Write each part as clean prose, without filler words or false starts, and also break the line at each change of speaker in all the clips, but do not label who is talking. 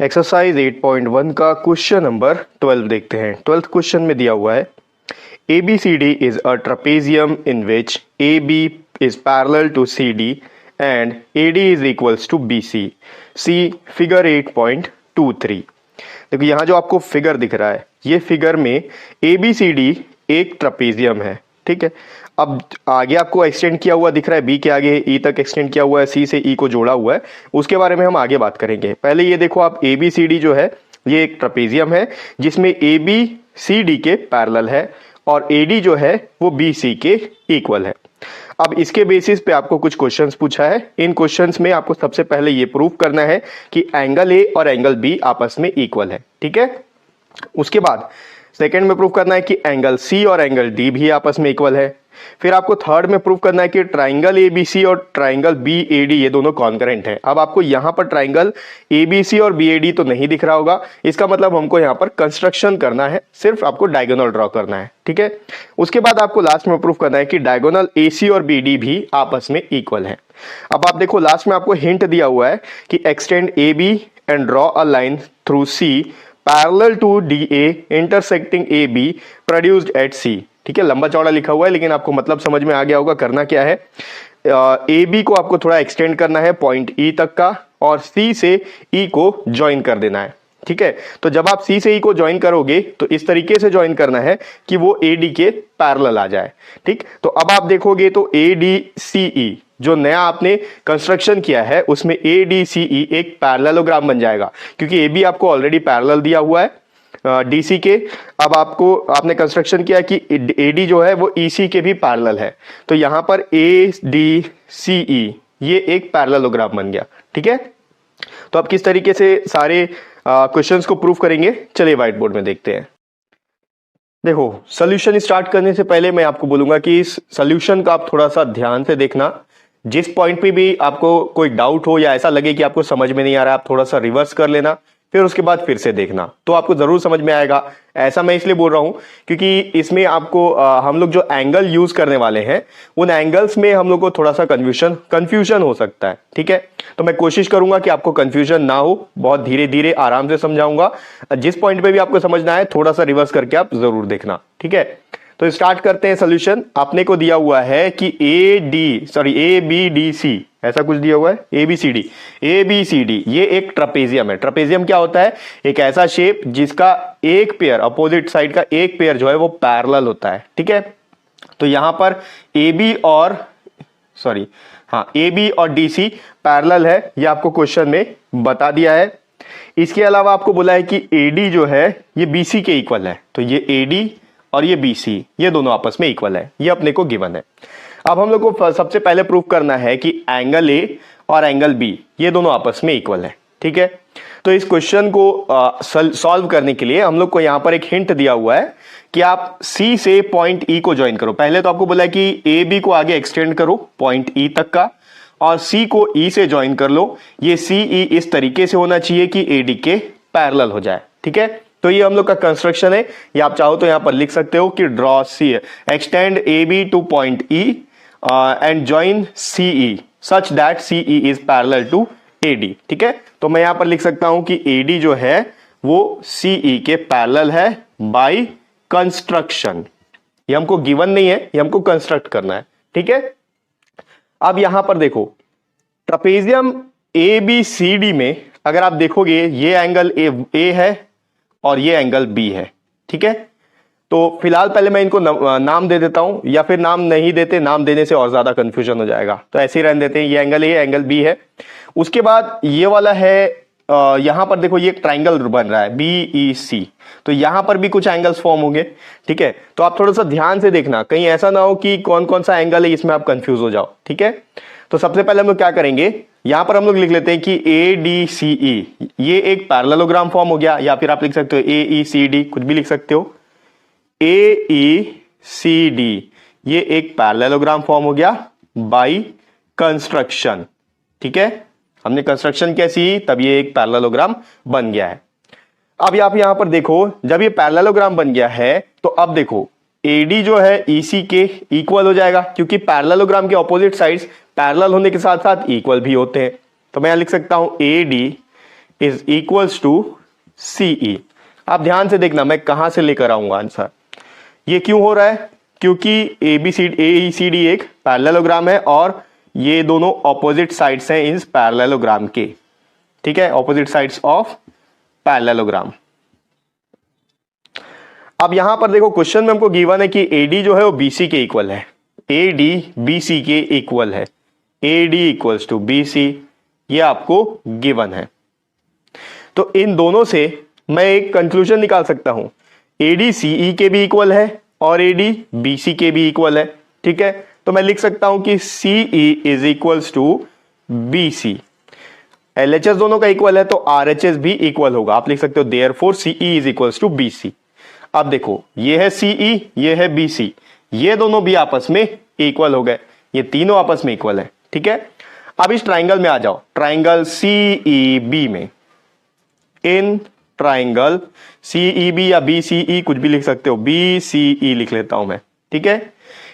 Exercise 8.1 का question number 12 देखते हैं। 12th क्वेश्चन में दिया हुआ है ABCD is a trapezium in which AB is parallel to CD and AD is equals to BC। See figure 8.23। देखो यहाँ जो आपको फिगर दिख रहा है, ये फिगर में ABCD एक ट्रेपेजियम है, ठीक है। अब आगे आपको एक्सटेंड किया हुआ दिख रहा है, बी के आगे ई तक एक्सटेंड किया हुआ है, सी से ई को जोड़ा हुआ है, उसके बारे में हम आगे बात करेंगे। पहले ये देखो आप, ABCD जो है ये एक ट्रेपेजियम है जिसमें ABCD के पैरेलल है और AD जो है वो BC के इक्वल है। अब इसके बेसिस पे आपको कुछ क्वेश्चंस पूछा है। इन क्वेश्चंस में आपको सबसे पहले ये प्रूव करना है कि एंगल A और एंगल B आपस में इक्वल है, ठीक है। उसके बाद सेकंड में प्रूव करना है कि एंगल C और एंगल D भी आपस में इक्वल है। फिर आपको थर्ड में प्रूव करना है कि ट्राइंगल ABC और ट्राइंगल BAD ये दोनों कॉन्करेंट हैं। अब आपको यहाँ पर ट्राइंगल ABC और BAD तो नहीं दिख रहा होगा, इसका मतलब हमको यहाँ पर कंस्ट्रक्शन करना है, सिर्फ आपको डायगोनल ड्रॉ करना है, ठीक है। उसके बाद आपको लास्ट में प्रूव करना है कि डायगोनल AC और BD भी आपस में इक्वल है। अब आप देखो लास्ट में आपको हिंट दिया हुआ है कि extend AB and draw a line through C parallel to DA intersecting AB produced at C, ठीक है। लंबा चौड़ा लिखा हुआ है लेकिन आपको मतलब समझ में आ गया होगा। करना क्या है, AB को आपको थोड़ा एक्सटेंड करना है पॉइंट E तक का और C से E को ज्वाइन कर देना है, ठीक है। तो जब आप C से E को ज्वाइन करोगे तो इस तरीके से ज्वाइन करना है कि वो AD के पैरेलल आ जाए, ठीक। तो अब आप देखोगे तो ADCE जो नया आपने कंस्ट्रक्शन किया है उसमें ADCE एक पैरेललोग्राम बन जाएगा, क्योंकि AB आपको ऑलरेडी पैरेलल दिया हुआ है DC के। अब आपने कंस्ट्रक्शन किया कि AD जो है वो EC के भी पैरेलल है, तो यहां पर ADCE ये एक पैरेललोग्राम बन गया, ठीक है। तो आप किस तरीके से सारे क्वेश्चंस को प्रूव करेंगे, चलिए व्हाइट बोर्ड में देखते हैं। देखो सॉल्यूशन स्टार्ट करने से पहले मैं आपको बोलूंगा कि इस सॉल्यूशन का आप थोड़ा सा ध्यान से देखना। जिस पॉइंट पे भी आपको कोई डाउट हो या ऐसा लगे कि आपको समझ में नहीं आ रहा है, आप थोड़ा सा रिवर्स कर लेना, फिर उसके बाद फिर से देखना, तो आपको जरूर समझ में आएगा। ऐसा मैं इसलिए बोल रहा हूं क्योंकि इसमें आपको हम लोग जो एंगल यूज करने वाले हैं उन एंगल्स में हम लोग को थोड़ा सा कंफ्यूजन हो सकता है, ठीक है। तो मैं कोशिश करूंगा कि आपको कंफ्यूजन ना हो, बहुत धीरे धीरे आराम से समझाऊंगा। जिस पॉइंट पे भी आपको समझना है थोड़ा सा रिवर्स करके आप जरूर देखना, ठीक है। तो स्टार्ट करते हैं सॉल्यूशन। आपने को दिया हुआ है कि ABDC ऐसा कुछ दिया हुआ है, ABCD ये एक ट्रेपेजियम है। ट्रेपेजियम क्या होता है, एक ऐसा शेप जिसका एक पेयर, अपोजिट साइड का एक पेयर जो है वो पैरेलल होता है, ठीक है। तो यहां पर AB और DC पैरेलल है, ये आपको क्वेश्चन में बता दिया है। इसके अलावा आपको बोला है कि AD जो है ये BC के इक्वल है, तो ये AD और ये BC ये दोनों आपस में इक्वल है, ये अपने को गिवन है। अब हम लोग को सबसे पहले प्रूव करना है कि एंगल A और एंगल B ये दोनों आपस में इक्वल है, ठीक है। तो इस क्वेश्चन को सॉल्व करने के लिए हम लोग को यहां पर एक हिंट दिया हुआ है कि आप C से पॉइंट E को ज्वाइन करो। पहले तो आपको बोला है कि AB को आगे एक्सटेंड करो पॉइंट E तक का और C को E से ज्वाइन कर लो। ये CE इस तरीके से होना चाहिए कि AD के पैरेलल हो जाए, ठीक है। तो ये हम लोग का कंस्ट्रक्शन है। या आप चाहो तो यहां पर लिख सकते हो कि draw C extend AB to point E and join CE such that CE is parallel to AD, ठीक है। तो मैं यहां पर लिख सकता हूं कि AD जो है वो CE के पैरेलल है बाय कंस्ट्रक्शन। ये हमको गिवन नहीं है, ये हमको कंस्ट्रक्ट करना है, ठीक है। अब यहां पर देखो ट्रेपेजियम ABCD में अगर आप देखोगे ये एंगल A है और ये एंगल B है, ठीक है। तो फिलहाल पहले मैं इनको नाम दे देता हूं, या फिर नाम नहीं देते, नाम देने से और ज्यादा कंफ्यूजन हो जाएगा, तो ऐसे ही रहने देते हैं। ये एंगल A एंगल B है। उसके बाद ये वाला है, यहां पर देखो ये एक ट्राइंगल बन रहा है BEC, तो यहां पर भी कुछ एंगल्स फॉर्म होंगे, ठीक है। तो आप थोड़ा सा ध्यान से देखना, कहीं ऐसा ना हो कि कौन कौन सा एंगल है इसमें आप कंफ्यूज हो जाओ, ठीक है। तो सबसे पहले हम लोग क्या करेंगे, यहां पर हम लोग लिख लेते हैं कि ADCE ये एक पैरेललोग्राम फॉर्म हो गया, या फिर आप लिख सकते हो AECD, कुछ भी लिख सकते हो। AECD ये एक पैरेललोग्राम फॉर्म हो गया बाय कंस्ट्रक्शन, ठीक है। हमने कंस्ट्रक्शन कैसी, तब ये एक पैरेललोग्राम बन गया है। अब आप यहां पर देखो, जब ये पैरेललोग्राम बन गया है तो अब देखो AD जो है EC के इक्वल हो जाएगा, क्योंकि पैरेललोग्राम के ऑपोजिट साइड्स पैरेलल होने के साथ साथ इक्वल भी होते हैं। तो मैं यहां लिख सकता हूं AD is equals to CE। आप ध्यान से देखना मैं कहां से लेकर आऊंगा आंसर। ये क्यों हो रहा है? क्योंकि AECD एक पैरेललोग्राम है और ये दोनों ऑपोजिट साइड्स हैं इस पैरेललोग्राम के। ठीक है, ऑपोजिट साइड्स ऑफ पैरेललोग्राम। अब यहां पर देखो क्वेश्चन में हमको गिवन है कि AD जो है वो BC के इक्वल है। AD BC के इक्वल है। AD इक्वल्स टू BC, ये आपको गिवन है। तो इन दोनों से मैं एक कंक्लूजन निकाल सकता हूं, AD CE के भी इक्वल है और AD BC के भी इक्वल है। ठीक है, तो मैं लिख सकता हूं कि CE is equals to BC। LHS दोनों का इक्वल है तो RHS भी इक्वल होगा। आप लिख सकते हो therefore CE is equals to BC। अब देखो ये है CE, ये है BC, ये दोनों भी आपस में इक्वल हो गए, ये तीनों आपस में इक्वल है। ठीक है, अब इस ट्राइंगल में आ जाओ, ट्राइंगल CEB में। इन ट्राइंगल CEB या BCE कुछ भी लिख सकते हो, BCE लिख लेता हूं मैं। ठीक है,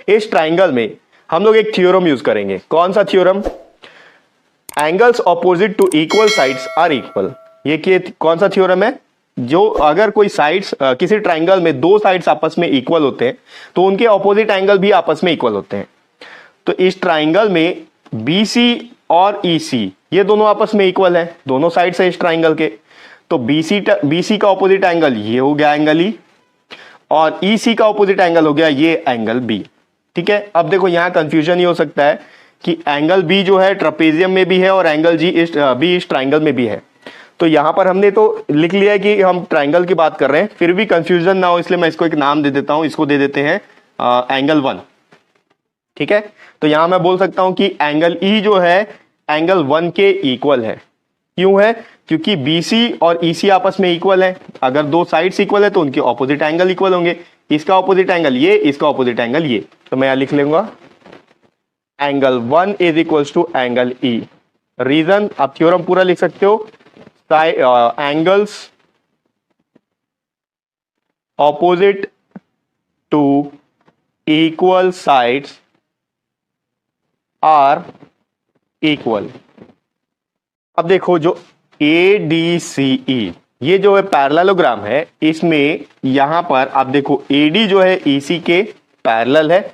इस ट्राइंगल में हम लोग एक थ्योरम यूज करेंगे। कौन सा theorem? Angles opposite to equal sides are equal. ये कौन सा थ्योरम है? जो अगर कोई साइड्स किसी ट्राइंगल में दो साइड्स आपस में इक्वल होते हैं तो उनके ऑपोजिट एंगल भी आपस में इक्वल होते हैं। तो इस ट्राइंगल में BC और EC ये दोनों आपस में इक्वल है, दोनों साइड्स है इस ट्राइंगल के। तो BC का ऑपोजिट एंगल ये हो गया एंगल E और EC का ऑपोजिट एंगल हो गया ये एंगल B। ठीक है, अब देखो यहां कंफ्यूजन ये हो सकता है कि एंगल B जो है ट्रापेजियम में भी है और एंगल B इस ट्राइंगल में भी है। तो यहां पर हमने तो लिख लिया है कि हम ट्राइंगल की बात कर रहे हैं, फिर भी कंफ्यूजन ना हो इसलिए मैं इसको एक नाम दे देता हूं। इसको दे देते हैं एंगल 1। ठीक है, तो यहां मैं बोल सकता हूं कि एंगल E जो है एंगल 1 के इक्वल है। क्यों है? क्योंकि BC और EC आपस में इक्वल है। अगर दो साइड्स इक्वल है तो उनके ऑपोजिट एंगल इक्वल होंगे। इसका ऑपोजिट एंगल ये, इसका ऑपोजिट एंगल ये। तो मैं यहां लिख लूंगा angle 1 is equals to angle E। Reason आप थ्योरम पूरा लिख सकते हो, angles opposite to equal sides are equal. अब देखो जो ADCE ये जो है पैरेललोग्राम है, इसमें यहां पर आप देखो AD जो है EC के पैरेलल है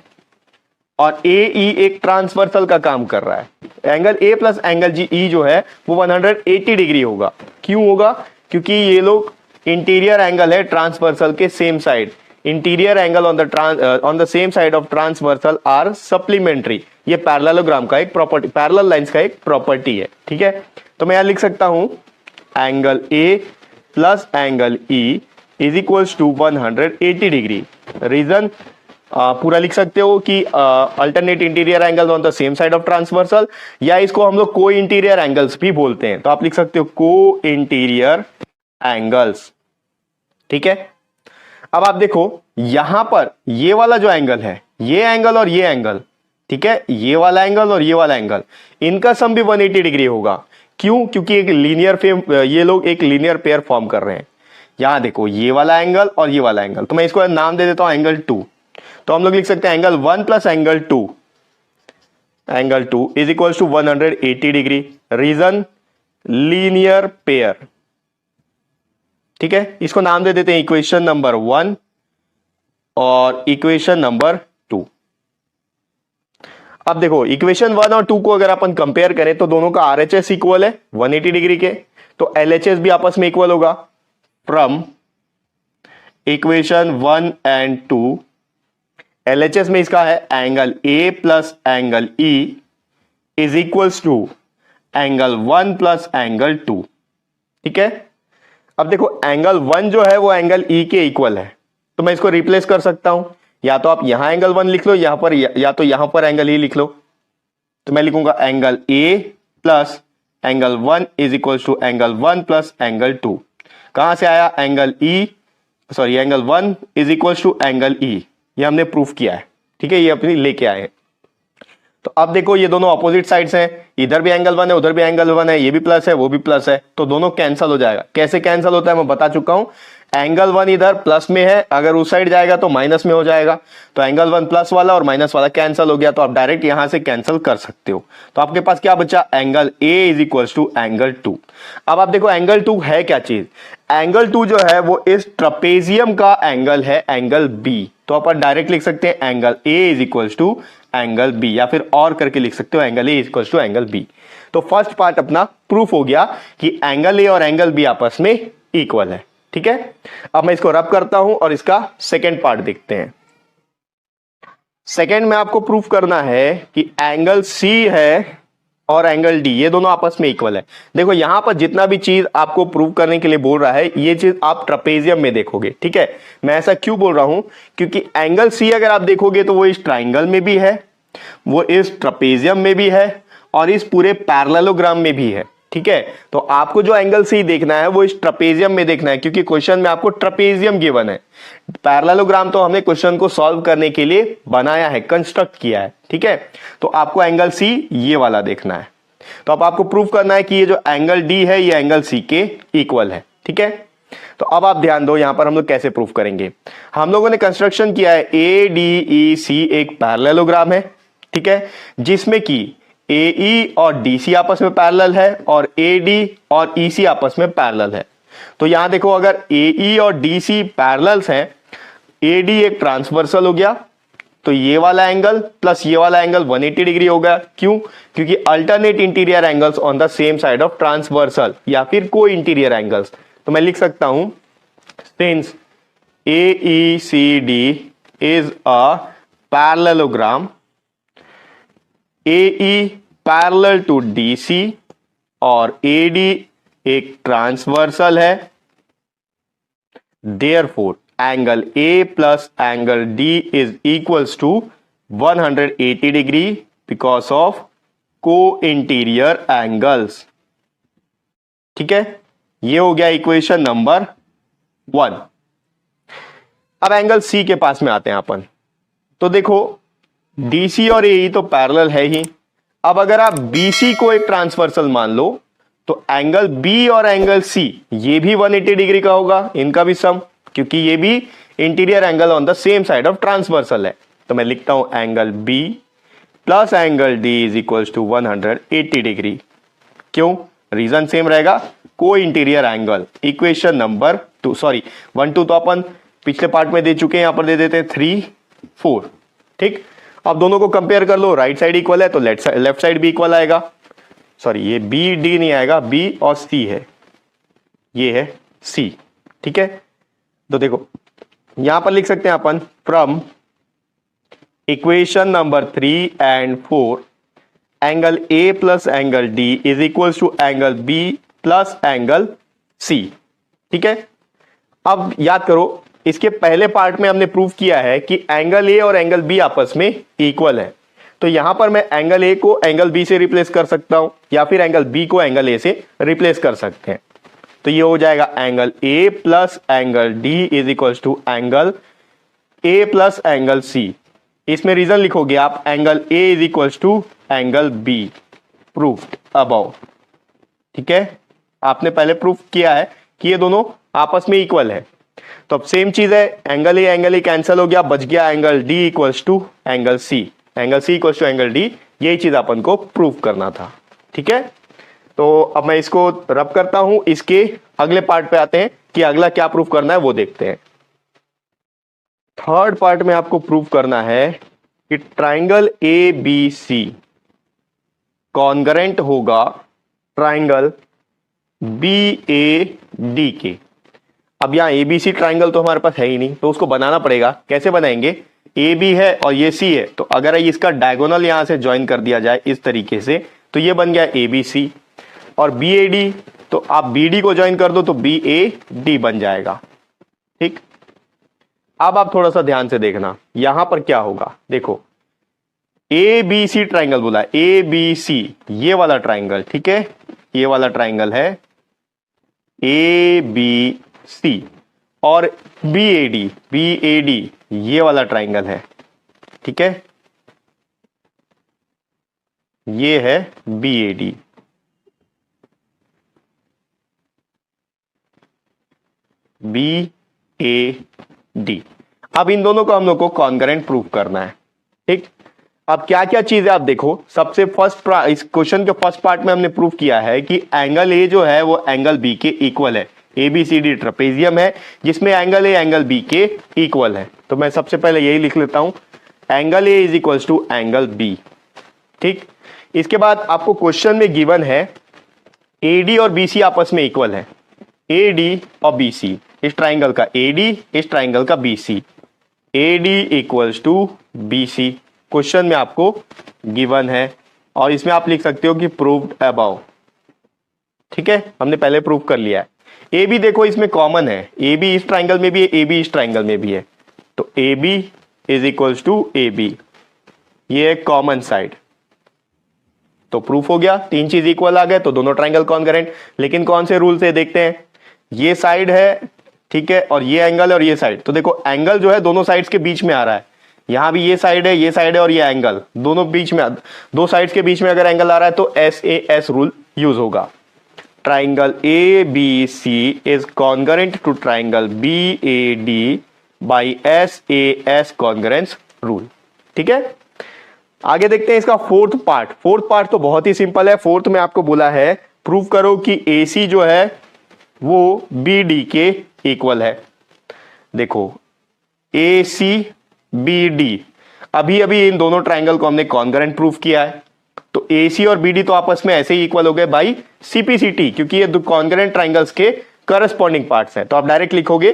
और AE एक ट्रांसवर्सल का काम कर रहा है। Angle A plus angle GE जो है वो 180 डिग्री होगा। क्यों होगा? क्योंकि ये लोग इंटीरियर एंगल है ट्रांसवर्सल के same side. Interior angle on the same side of transversal are supplementary. ये पैरेललोग्राम का एक प्रॉपर्टी, पैरेलल लाइंस का एक प्रॉपर्टी है। ठीक है, तो मैं यहां लिख सकता हूं angle A plus angle E is equals to 180 degree. Reason पूरा लिख सकते हो कि alternate interior angle on the same side of transversal, या इसको हम लोग को इंटीरियर एंगल्स भी बोलते हैं। तो आप लिख सकते हो को इंटीरियर एंगल्स। ठीक है, अब आप देखो यहां पर ये वाला जो एंगल है, ये एंगल और ये एंगल, ठीक है, ये वाला एंगल और ये वाला एंगल, इनका सम भी 180 डिग्री होगा। क्यों? क्योंकि एक लीनियर ये लोग एक लीनियर पेयर फॉर्म कर रहे हैं। यहां देखो ये वाला एंगल और ये वाला एंगल, तो मैं इसको नाम दे देता हूं एंगल 2। तो हम लोग लिख सकते हैं angle 1 plus angle 2, angle 2 is equal to 180 degree. Reason linear pair. ठीक है, इसको नाम दे देते हैं इक्वेशन नंबर 1 और इक्वेशन नंबर 2। अब देखो इक्वेशन 1 और 2 को अगर अपन कंपेयर करें तो दोनों का RHS इक्वल है 180 डिग्री के, तो LHS भी आपस में इक्वल होगा। फ्रॉम इक्वेशन 1 एंड 2 LHS में इसका है angle A plus angle E is equals to angle 1 plus angle 2। ठीक है, अब देखो एंगल 1 जो है वो एंगल E के इक्वल है, तो मैं इसको रिप्लेस कर सकता हूं। या तो आप यहां एंगल 1 लिख लो, यहां पर या तो यहां पर एंगल E लिख लो। तो मैं लिखूंगा angle A plus angle 1 is equal to angle 1 plus angle 2। कहां से आया? Angle angle 1 is equal to angle E। ये हमने प्रूफ किया है। ठीक है, ये अपनी लेके आए हैं। तो अब देखो ये दोनों ऑपोजिट साइड्स हैं, इधर भी एंगल 1 है उधर भी एंगल 1 है, ये भी प्लस है वो भी प्लस है, तो दोनों कैंसिल हो जाएगा। कैसे कैंसिल होता है मैं बता चुका हूं। एंगल 1 इधर प्लस में है, अगर उस साइड जाएगा तो माइनस में हो जाएगा, तो एंगल 1 प्लस वाला और माइनस वाला कैंसिल हो गया, तो आप डायरेक्ट यहां से कैंसिल कर सकते हो। तो आपके पास क्या बचा, angle A is equal to angle 2। अब आप देखो एंगल 2 है क्या चीज, एंगल 2 जो है वो इस ट्रपेजियम का एंगल है, एंगल बी। तो अपन डायरेक्ट लिख सकते हैं angle A is equal to angle B, या फिर और करके लिख सकते हो angle A is equal to angle B. तो फर्स्ट पार्ट अपना प्रूफ हो गया कि एंगल ए और एंगल बी आपस में इक्वल है। ठीक है, अब मैं इसको रब करता हूं और इसका सेकेंड पार्ट देखते हैं। सेकेंड में आपको प्रूफ करना है कि एंगल सी है और एंगल डी ये दोनों आपस में इक्वल है। देखो यहां पर जितना भी चीज आपको प्रूव करने के लिए बोल रहा है ये चीज आप ट्रपेजियम में देखोगे। ठीक है, मैं ऐसा क्यों बोल रहा हूं, क्योंकि एंगल सी अगर आप देखोगे तो वो इस ट्राइंगल में भी है, वो इस ट्रपेजियम में भी है और इस पूरे पैरेललोग्राम में भी है। ठीक है, तो आपको जो एंगल सी देखना है वो इस ट्रपेजियम में देखना है, क्योंकि क्वेश्चन में आपको ट्रपेजियम गिवन है। पैरेललोग्राम तो हमने क्वेश्चन को सॉल्व करने के लिए बनाया है, कंस्ट्रक्ट किया है। ठीक है, तो आपको एंगल सी ये वाला देखना है। तो अब आपको प्रूव करना है कि ये जो एंगल डी है ये एंगल सी के इक्वल है। ठीक है, तो अब आप ध्यान दो यहां पर हम लोग कैसे प्रूव करेंगे। हम लोगों ने कंस्ट्रक्शन किया है ए डी ई सी एक पैरेललोग्राम है। ठीक है, जिसमें कि AE और DC आपस में पैरेलल है और AD और EC आपस में पैरेलल है। तो यहां देखो अगर AE और DC पैरेलल्स हैं, AD एक ट्रांसवर्सल हो गया, तो ये वाला एंगल प्लस ये वाला एंगल 180 डिग्री हो गया। क्यों, क्योंकि alternate interior angles on the same side of transversal या फिर को इंटीरियर एंगल्स। तो मैं लिख सकता हूं since AECD is a parallelogram, AE parallel to DC और AD एक ट्रांसवर्सल है, therefore angle A plus angle D is equals to 180 degree because of co-interior angles. ठीक है, ये हो गया इक्वेशन नंबर 1। अब एंगल C के पास में आते हैं अपन। तो देखो DC और AE तो पैरेलल है ही। अब अगर आप BC को एक ट्रांसवर्सल मान लो तो एंगल B और एंगल C ये भी 180 डिग्री का होगा, इनका भी सम, क्योंकि ये भी interior angle on the same side of transversal है। तो मैं लिखता हूं angle B plus angle D is equal to 180 degree. क्यों, रीजन सेम रहेगा, co-interior angle. Equation number 2, sorry 1 2 तो अपन पिछले पार्ट में दे चुके हैं, यहां पर दे देते हैं 3 4। ठीक, अब दोनों को कंपेयर कर लो, राइट साइड इक्वल है तो लेफ्ट साइड भी इक्वल आएगा। सॉरी ये बी डी नहीं आएगा, बी और सी है, ये है सी। ठीक है, तो देखो यहां पर लिख सकते हैं अपन from equation number 3 and 4 angle A plus angle D is equal to angle B plus angle C. ठीक है, अब याद करो इसके पहले पार्ट में हमने प्रूव किया है कि एंगल ए और एंगल बी आपस में इक्वल है। तो यहां पर मैं एंगल ए को एंगल बी से रिप्लेस कर सकता हूं या फिर एंगल बी को एंगल ए से रिप्लेस कर सकते हैं। तो ये हो जाएगा angle A plus angle D is equal to angle A plus angle C. इसमें रीजन लिखोगे आप angle A is equal to angle B, proofed above. ठीक है, आपने पहले प्रूफ किया है कि ये दोनों आपस में इक्वल है। तो अब सेम चीज है, एंगल ए कैंसिल हो गया, बच गया angle D equals to angle C, angle C equals to angle D. यही चीज अपन को प्रूव करना था। ठीक है, तो अब मैं इसको रब करता हूं, इसके अगले पार्ट पे आते हैं कि अगला क्या प्रूव करना है वो देखते हैं। थर्ड पार्ट में आपको प्रूव करना है कि triangle A B C congruent होगा ट्राइंगल बी ए डी के। अब यहां एबीसी ट्राइंगल तो हमारे पास है ही नहीं, तो उसको बनाना पड़ेगा। कैसे बनाएंगे, ए बी है और ये सी है, तो अगर इसका डायगोनल यहां से ज्वाइन कर दिया जाए इस तरीके से तो ये बन गया ए बी सी, और बी ए डी तो आप बी डी को ज्वाइन कर दो तो बी ए डी बन जाएगा। ठीक, अब आप थोड़ा सा ध्यान से देखना यहां पर क्या होगा। देखो ए बी सी ट्राइंगल बोला, ए बी सी ये वाला ट्राइंगल। ठीक है, ये वाला ट्राइंगल है ए बी सी, और बी ए डी ये वाला ट्राइंगल है। ठीक है, ये है B A D, B A D. अब इन दोनों को हम लोग को कॉन्करेंट प्रूव करना है। ठीक, अब क्या क्या चीज है आप देखो। सबसे फर्स्ट इस क्वेश्चन के फर्स्ट पार्ट में हमने प्रूव किया है कि एंगल ए जो है वो एंगल बी के इक्वल है। ABCD ट्रेपेजियम है जिसमें एंगल ए एंगल बी के इक्वल है। तो मैं सबसे पहले यही लिख लेता हूं, angle A is equals to angle B. ठीक, इसके बाद आपको क्वेश्चन में गिवन है AD और BC आपस में इक्वल है। AD और BC, इस ट्राइंगल का AD, इस ट्राइंगल का BC, AD equals to BC question में आपको गिवन है। और इसमें आप लिख सकते हो कि प्रूव्ड अबव। ठीक है, हमने पहले प्रूव कर लिया है। AB देखो इसमें कॉमन है, AB इस ट्राइंगल में भी है, AB इस ट्राइंगल में भी है, तो AB is equals to AB, ये है कॉमन साइड। तो प्रूफ हो गया, तीन चीज इक्वल आ गए तो दोनों ट्राइंगल कॉन्करेंट। लेकिन कौन से रूल से देखते हैं, ये साइड है, ठीक है, और ये एंगल और ये साइड। तो देखो एंगल जो है दोनों साइड्स के बीच में आ रहा है, यहां भी ये साइड है, ये साइड है और ये एंगल दोनों बीच में, दो साइड्स के बीच में अगर एंगल आ रहा है तो SAS रूल यूज होगा। Triangle ABC is congruent to triangle BAD by SAS congruence rule. ठीक है, आगे देखते हैं इसका फोर्थ पार्ट। फोर्थ पार्ट तो बहुत ही सिंपल है। फोर्थ में आपको बोला है प्रूव करो कि AC जो है वो BD के इक्वल है। देखो AC BD, अभी अभी इन दोनों ट्राइंगल को हमने कॉन्करेंट प्रूव किया है, तो AC और BD तो आपस में ऐसे ही इक्वल हो गए बाई CPCT, क्योंकि ये दो कॉन्करेंट ट्राइंगल्स के करस्पॉन्डिंग पार्ट्स हैं। तो आप डायरेक्ट लिखोगे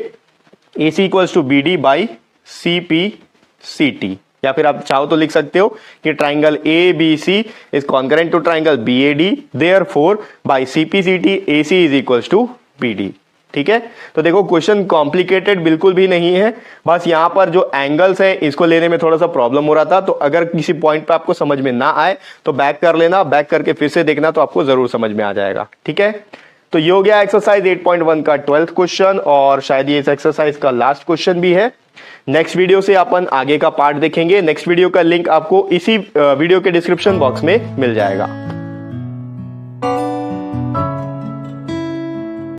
AC equals to BD by CPCT, या फिर आप चाहो तो लिख सकते हो कि triangle ABC is congruent to triangle BAD, therefore by CPCT AC is equals to BD। ठीक है, तो देखो क्वेश्चन कॉम्प्लिकेटेड बिल्कुल भी नहीं है, बस यहां पर जो एंगल्स है इसको लेने में थोड़ा सा प्रॉब्लम हो रहा था। तो अगर किसी पॉइंट पे आपको समझ में ना आए तो बैक कर लेना, बैक करके फिर से देखना, तो आपको जरूर समझ में आ जाएगा। ठीक है, तो ये हो गया एक्सरसाइज 8.1 का 12th क्वेश्चन, और शायद ये इस एक्सरसाइज का लास्ट क्वेश्चन भी है। नेक्स्ट वीडियो से अपन आगे का पार्ट देखेंगे। नेक्स्ट वीडियो का लिंक आपको इसी वीडियो के डिस्क्रिप्शन बॉक्स में मिल जाएगा।